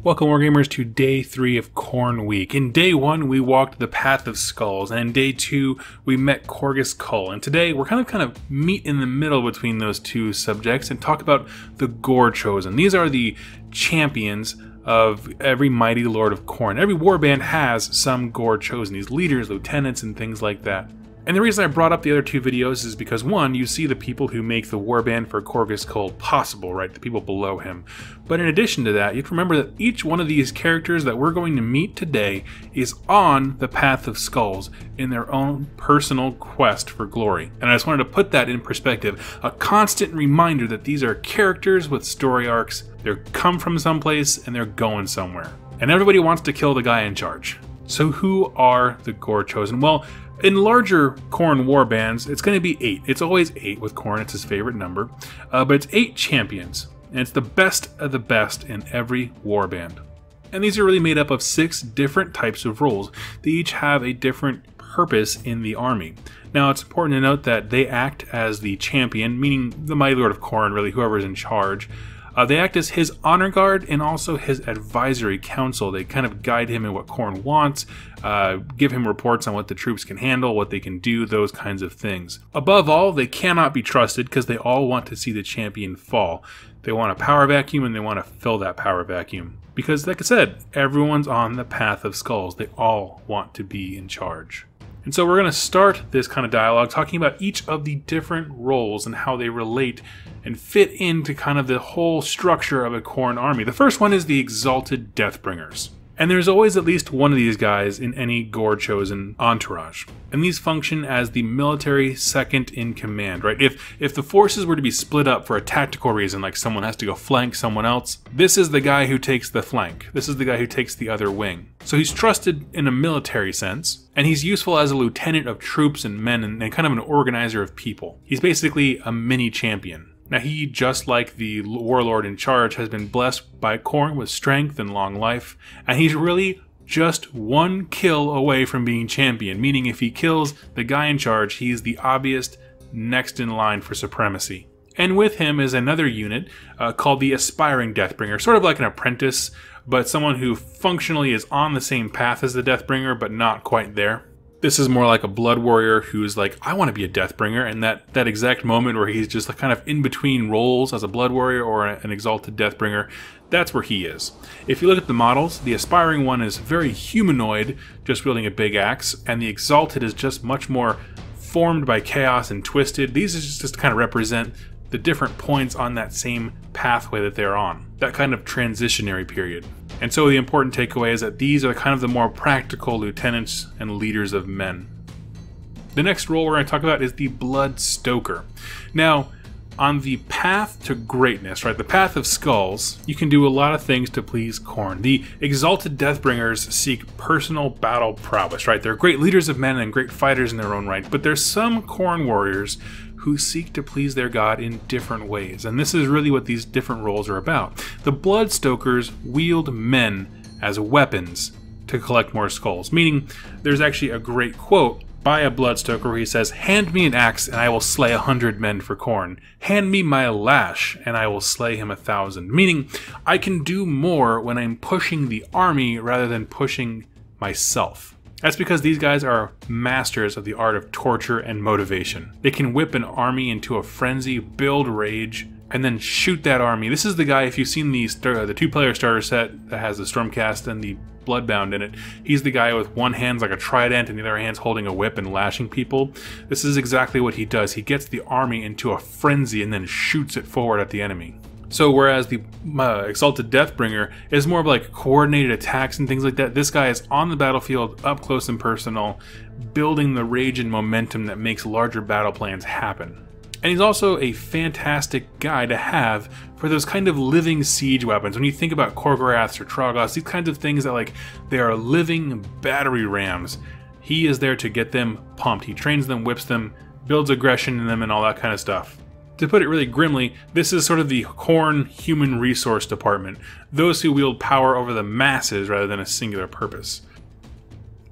Welcome Wargamers to day 3 of Khorne week. In day 1 we walked the Path of Skulls, and in day 2 we met Khorne, and today we're kind of meet in the middle between those two subjects and talk about the Gorechosen. These are the champions of every mighty lord of Khorne. Every warband has some Gorechosen, these leaders, lieutenants, and things like that. And the reason I brought up the other two videos is because, one, you see the people who make the warband for Khorne possible, right? The people below him. But in addition to that, you have to remember that each one of these characters that we're going to meet today is on the Path of Skulls in their own personal quest for glory. And I just wanted to put that in perspective. A constant reminder that these are characters with story arcs. They're come from someplace and they're going somewhere. And everybody wants to kill the guy in charge. So who are the Gorechosen? Well, in larger Khorne warbands, it's going to be 8. It's always 8 with Khorne, it's his favorite number. But it's 8 champions, and it's the best of the best in every warband. And these are really made up of 6 different types of roles. They each have a different purpose in the army. Now, it's important to note that they act as the champion, meaning the Mighty Lord of Khorne, really, whoever's in charge. They act as his honor guard and also his advisory council. They kind of guide him in what Khorne wants, give him reports on what the troops can handle, what they can do, those kinds of things. Above all, they cannot be trusted because they all want to see the champion fall. They want a power vacuum and they want to fill that power vacuum. Because, like I said, everyone's on the Path of Skulls. They all want to be in charge. And so we're going to start this kind of dialogue talking about each of the different roles and how they relate and fit into kind of the whole structure of a Khorne army. The first one is the Exalted Deathbringers. And there's always at least one of these guys in any Gorechosen entourage. And these function as the military second in command, right? If the forces were to be split up for a tactical reason, like someone has to go flank someone else, this is the guy who takes the flank. This is the guy who takes the other wing. So he's trusted in a military sense, and he's useful as a lieutenant of troops and men and kind of an organizer of people. He's basically a mini champion. Now he, just like the warlord in charge, has been blessed by Khorne with strength and long life, and he's really just one kill away from being champion, meaning if he kills the guy in charge, he's the obvious next in line for supremacy. And with him is another unit called the Aspiring Deathbringer, sort of like an apprentice, but someone who functionally is on the same path as the Deathbringer, but not quite there. This is more like a blood warrior who's like, I want to be a Deathbringer, and that exact moment where he's just kind of in between roles as a blood warrior or an Exalted Deathbringer, that's where he is. If you look at the models, the Aspiring one is very humanoid, just wielding a big axe, and the Exalted is just much more formed by chaos and twisted. These just kind of represent the different points on that same pathway that they're on, that kind of transitionary period. And so the important takeaway is that these are kind of the more practical lieutenants and leaders of men. The next role we're going to talk about is the Blood Stoker. Now, on the path to greatness, right, the Path of Skulls, you can do a lot of things to please Khorne. The Exalted Deathbringers seek personal battle prowess, right? They're great leaders of men and great fighters in their own right, but there's some Khorne warriors who seek to please their god in different ways, and this is really what these different roles are about. The Blood Stokers wield men as weapons to collect more skulls, meaning there's actually a great quote by a Blood Stoker where he says, "Hand me an axe and I will slay 100 men for Khorne. Hand me my lash and I will slay him 1,000. Meaning, I can do more when I'm pushing the army rather than pushing myself. That's because these guys are masters of the art of torture and motivation. They can whip an army into a frenzy, build rage, and then shoot that army. This is the guy, if you've seen the 2-player starter set that has the Stormcast and the Bloodbound in it, he's the guy with one hand's like a trident and the other hand's holding a whip and lashing people. This is exactly what he does. He gets the army into a frenzy and then shoots it forward at the enemy. So whereas the Exalted Deathbringer is more of like coordinated attacks and things like that, this guy is on the battlefield, up close and personal, building the rage and momentum that makes larger battle plans happen. And he's also a fantastic guy to have for those kind of living siege weapons. When you think about Khorgoraths or Troggoths, these kinds of things that like they are living battering rams, he is there to get them pumped. He trains them, whips them, builds aggression in them, and all that kind of stuff. To put it really grimly, this is sort of the Khorne Human Resource Department, those who wield power over the masses rather than a singular purpose.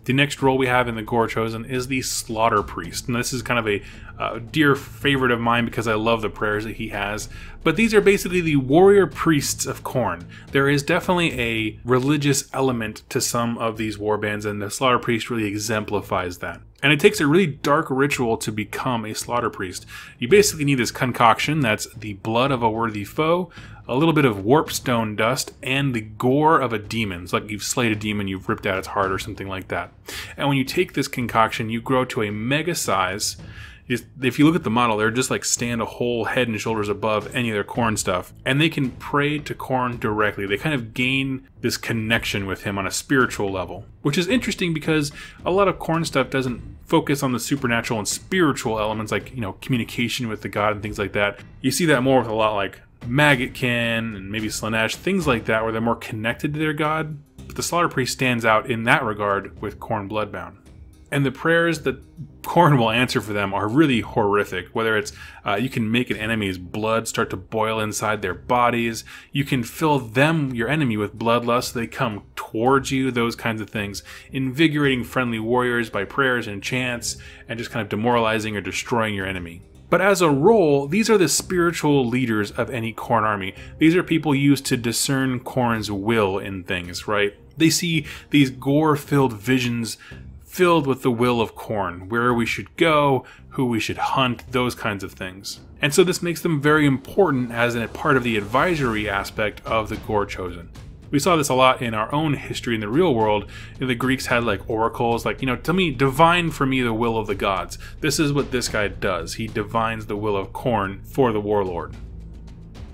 The next role we have in the Gorechosen is the Slaughter Priest. And this is kind of a dear favorite of mine because I love the prayers that he has. But these are basically the warrior priests of Khorne. There is definitely a religious element to some of these warbands, and the Slaughter Priest really exemplifies that. And it takes a really dark ritual to become a Slaughter Priest. You basically need this concoction, that's the blood of a worthy foe, a little bit of warpstone dust, and the gore of a demon. It's like you've slayed a demon, you've ripped out its heart or something like that. And when you take this concoction, you grow to a mega size. If you look at the model, they're just like stand a whole head and shoulders above any of their Khorne stuff. And they can pray to Khorne directly. They kind of gain this connection with him on a spiritual level. Which is interesting because a lot of Khorne stuff doesn't focus on the supernatural and spiritual elements like, you know, communication with the god and things like that. You see that more with a lot like Maggotkin and maybe Slaanesh, things like that where they're more connected to their god. But the Slaughter Priest stands out in that regard with Khorne Bloodbound. And the prayers that Khorne will answer for them are really horrific. Whether it's you can make an enemy's blood start to boil inside their bodies, you can fill them, your enemy, with bloodlust so they come towards you, those kinds of things. Invigorating friendly warriors by prayers and chants, and just kind of demoralizing or destroying your enemy. But as a role, these are the spiritual leaders of any Khorne army. These are people used to discern Khorne's will in things, right? They see these gore-filled visions filled with the will of Khorne, where we should go, who we should hunt, those kinds of things. And so this makes them very important as a part of the advisory aspect of the Gorechosen. We saw this a lot in our own history in the real world. The Greeks had like oracles, like, you know, tell me, divine for me the will of the gods. This is what this guy does. He divines the will of Khorne for the warlord.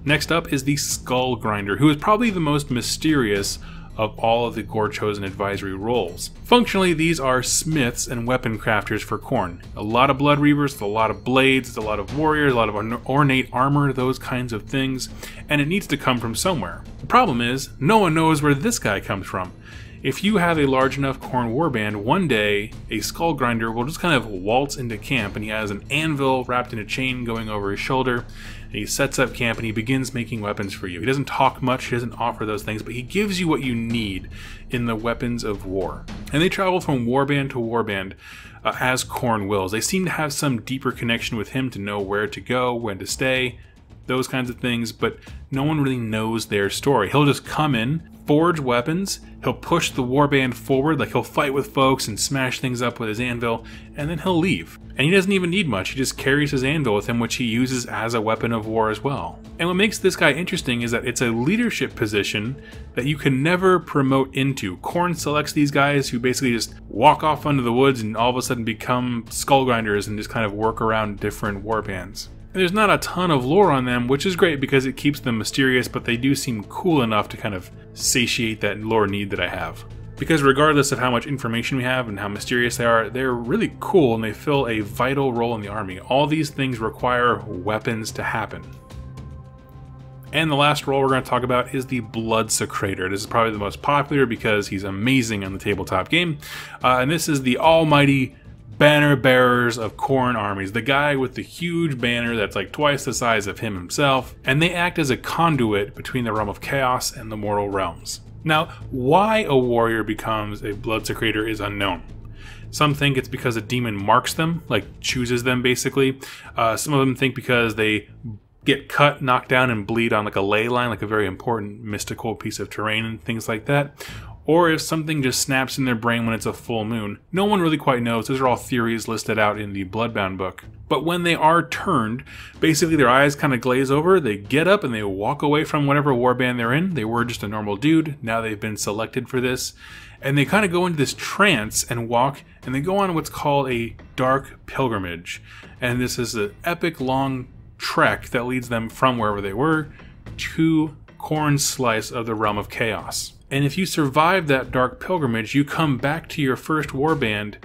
Next up is the Skull Grinder, who is probably the most mysterious of all of the Gorechosen advisory roles. Functionally, these are smiths and weapon crafters for Khorne. A lot of blood reavers, a lot of blades, a lot of warriors, a lot of ornate armor, those kinds of things, and it needs to come from somewhere. The problem is, no one knows where this guy comes from. If you have a large enough Khorne warband, one day a Skull Grinder will just kind of waltz into camp, and he has an anvil wrapped in a chain going over his shoulder, and he sets up camp and he begins making weapons for you. He doesn't talk much, he doesn't offer those things, but he gives you what you need in the weapons of war. And they travel from warband to warband as Khorne wills. They seem to have some deeper connection with him to know where to go, when to stay, those kinds of things, but no one really knows their story. He'll just come in, forge weapons, he'll push the warband forward, like he'll fight with folks and smash things up with his anvil, and then he'll leave. And he doesn't even need much, he just carries his anvil with him, which he uses as a weapon of war as well. And what makes this guy interesting is that it's a leadership position that you can never promote into. Khorne selects these guys who basically just walk off into the woods and all of a sudden become skull grinders and just kind of work around different warbands. There's not a ton of lore on them, which is great because it keeps them mysterious, but they do seem cool enough to kind of satiate that lore need that I have. Because regardless of how much information we have and how mysterious they are, they're really cool and they fill a vital role in the army. All these things require weapons to happen. And the last role we're going to talk about is the Bloodsecrator. This is probably the most popular because he's amazing on the tabletop game. And this is the almighty banner bearers of Khorne armies, the guy with the huge banner that's like twice the size of him himself, and they act as a conduit between the realm of chaos and the mortal realms. Now, why a warrior becomes a Bloodsecrator is unknown. Some think it's because a demon marks them, like chooses them basically. Some of them think because they get cut, knocked down, and bleed on like a ley line, like a very important mystical piece of terrain and things like that. Or if something just snaps in their brain when it's a full moon. No one really quite knows. Those are all theories listed out in the Bloodbound book. But when they are turned, basically their eyes kind of glaze over, they get up and they walk away from whatever warband they're in. They were just a normal dude, now they've been selected for this. And they kind of go into this trance and walk, and they go on what's called a dark pilgrimage. And this is an epic long trek that leads them from wherever they were to Khorne's slice of the realm of chaos. And if you survive that dark pilgrimage, you come back to your first warband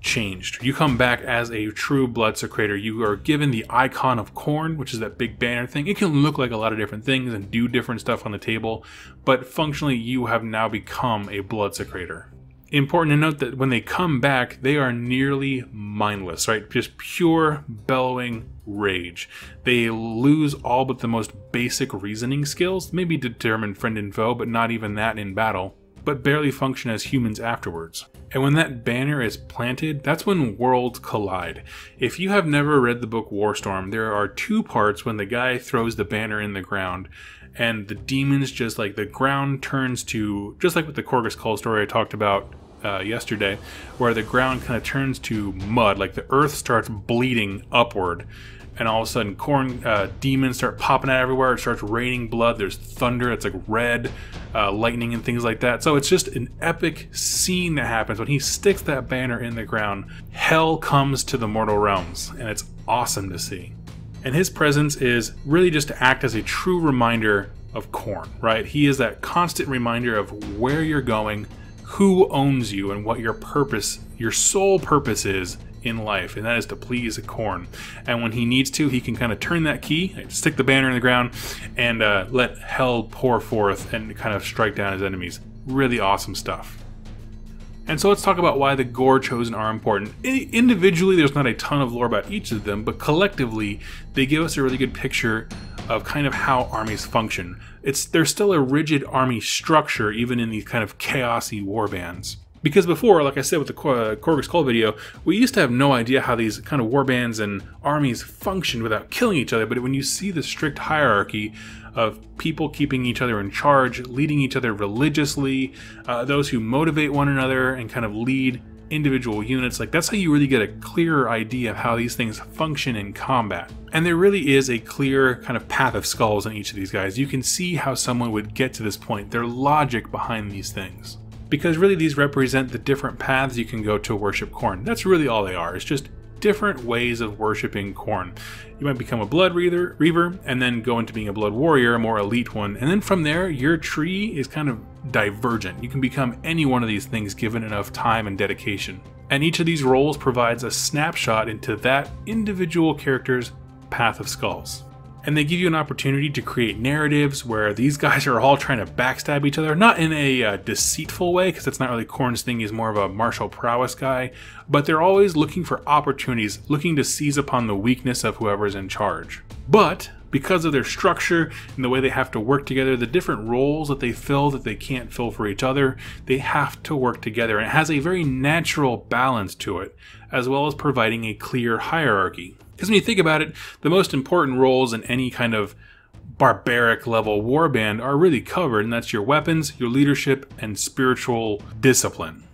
changed. You come back as a true Bloodsecrator. You are given the icon of Khorne, which is that big banner thing. It can look like a lot of different things and do different stuff on the table, but functionally you have now become a Bloodsecrator. Important to note that when they come back, they are nearly mindless, right? Just pure bellowing rage. They lose all but the most basic reasoning skills, maybe determine friend and foe, but not even that in battle. but barely function as humans afterwards. And when that banner is planted, that's when worlds collide. If you have never read the book Warstorm, there are 2 parts when the guy throws the banner in the ground, and the demons just like the ground turns to, just like with the Khorne's Call story I talked about yesterday, where the ground kind of turns to mud, like the earth starts bleeding upward, and all of a sudden demons start popping out everywhere. It starts raining blood. There's thunder. It's like red lightning and things like that. So it's just an epic scene that happens when he sticks that banner in the ground. Hell comes to the mortal realms, and it's awesome to see. And his presence is really just to act as a true reminder of Khorne, right? He is that constant reminder of where you're going, who owns you, and what your purpose, your sole purpose is in life, and that is to please Khorne. And when he needs to, he can kind of turn that key, stick the banner in the ground, and let hell pour forth and kind of strike down his enemies. Really awesome stuff. And so let's talk about why the Gorechosen are important. Individually, there's not a ton of lore about each of them, but collectively, they give us a really good picture of kind of how armies function. There's still a rigid army structure, even in these kind of chaosy warbands. Because before, like I said with the Khorne's Call video, we used to have no idea how these kind of warbands and armies functioned without killing each other, but when you see the strict hierarchy of people keeping each other in charge, leading each other religiously, those who motivate one another and kind of lead individual units, like that's how you really get a clearer idea of how these things function in combat. And there really is a clear kind of path of skulls in each of these guys. You can see how someone would get to this point, their logic behind these things. Because really these represent the different paths you can go to worship Khorne. That's really all they are. It's just different ways of worshiping Khorne. You might become a Blood Reaver and then go into being a Blood Warrior, a more elite one. And then from there, your tree is kind of divergent. You can become any one of these things given enough time and dedication. And each of these roles provides a snapshot into that individual character's path of skulls. And they give you an opportunity to create narratives where these guys are all trying to backstab each other, not in a deceitful way, because that's not really Khorne's thing. He's more of a martial prowess guy, but they're always looking for opportunities, looking to seize upon the weakness of whoever's in charge. But because of their structure and the way they have to work together, the different roles that they fill that they can't fill for each other, they have to work together, and it has a very natural balance to it, as well as providing a clear hierarchy. Because when you think about it, the most important roles in any kind of barbaric level warband are really covered, and that's your weapons, your leadership, and spiritual discipline.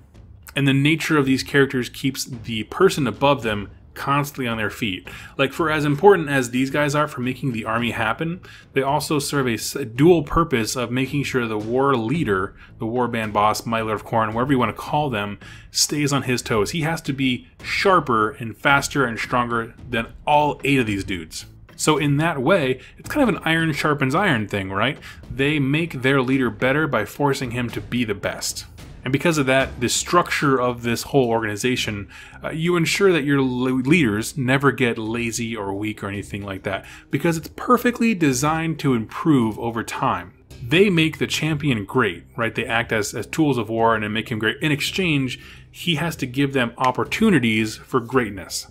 And the nature of these characters keeps the person above them constantly on their feet. Like, for as important as these guys are for making the army happen, they also serve a dual purpose of making sure the war leader, the warband boss, MacLeod of Khorne, whatever you want to call them, stays on his toes. He has to be sharper and faster and stronger than all 8 of these dudes. So in that way, it's kind of an iron sharpens iron thing, right? They make their leader better by forcing him to be the best. And because of that, the structure of this whole organization, you ensure that your leaders never get lazy or weak or anything like that, because it's perfectly designed to improve over time. They make the champion great, right? They act as tools of war and make him great. In exchange, he has to give them opportunities for greatness.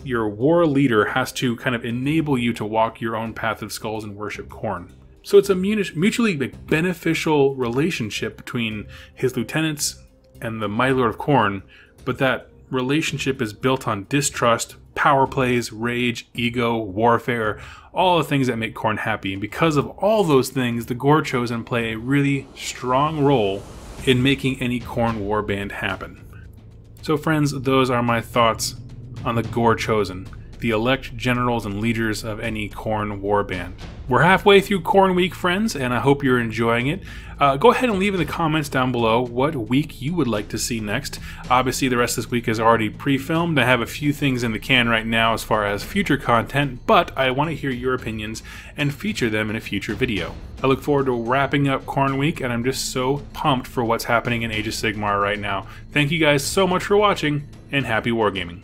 Your war leader has to kind of enable you to walk your own path of skulls and worship Khorne. So it's a mutually beneficial relationship between his lieutenants and the MacLeod of Khorne, but that relationship is built on distrust, power plays, rage, ego, warfare, all the things that make Khorne happy. And because of all those things, the Gorechosen play a really strong role in making any Khorne warband happen. So friends, those are my thoughts on the Gorechosen, the elect generals and leaders of any Khorne warband. We're halfway through Khorne week, friends, and I hope you're enjoying it. Go ahead and leave in the comments down below what week you would like to see next. Obviously, the rest of this week is already pre-filmed. I have a few things in the can right now as far as future content, but I want to hear your opinions and feature them in a future video. I look forward to wrapping up Khorne week, and I'm just so pumped for what's happening in Age of Sigmar right now. Thank you guys so much for watching, and happy wargaming.